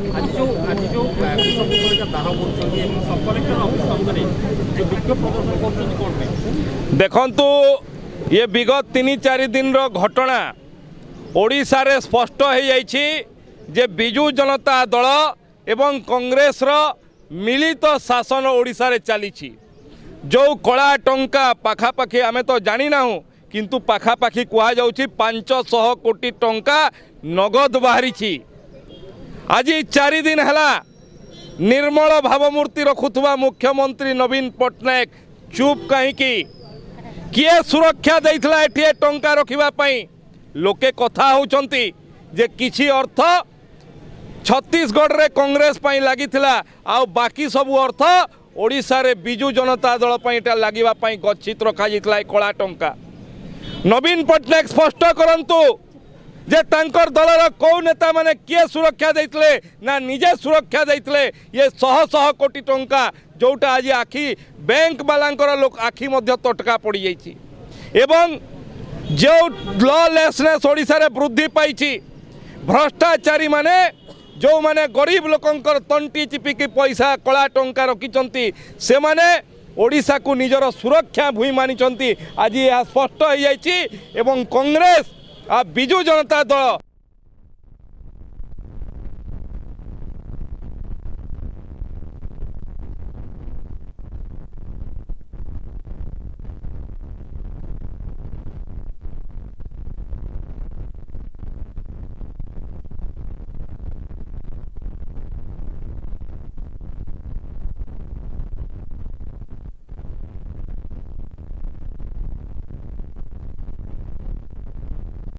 आज जो सब कलेक्टर ऑफिस सामने जो विक्षोभ प्रदर्शन कर देखंतु ये विगत 3-4 दिन रो घटना ओडिशा रे स्पष्ट हो जाइछि जे बिजू जनता दल एवं कांग्रेस रो मिलित शासन ओडिशा रे चलीछि। जो कला टंका पाखापाखि आमे तो जानी ना किंतु पाखापाखि कहा जाउछि 500 कोटी टंका नगद बाहरी। आज 4 दिन है निर्मल भावमूर्ति रखुवा मुख्यमंत्री नवीन पट्टनायक चुप कहीं किए सुरक्षा देइथला एठिए टंका रखिबा पई लोके कथा होचंती जे किछि अर्थ छत्तीसगढ़ रे कांग्रेस पई लागिथिला आ बाकी सब अर्थ ओडिशा रे बिजू जनता दल पई लागिबा पई गच्छित रखा जितला कला टंका। नवीन पट्टनायक स्पष्ट करंतु जे तांकर दलर कौ नेता माने किए सुरक्षा देइतले ना निजे सुरक्षा देइतले ये 100 कोटी टंका जोटा आज आखि बैंक वालांकर लोक आखि मध्य तटका पड़ी जाइछि एवं जो लॉलेसनेस ओडिशा रे वृद्धि पाइछि भ्रष्टाचारी माने जो माने गरीब लोकंकर तंटी चिपिकी पैसा कला टंका रखिचंती से माने ओडिशा को निजर सुरक्षा भूमि मानिचंती। आज यह स्पष्ट हो जाइछि एवं कांग्रेस आ बिजू जनता दल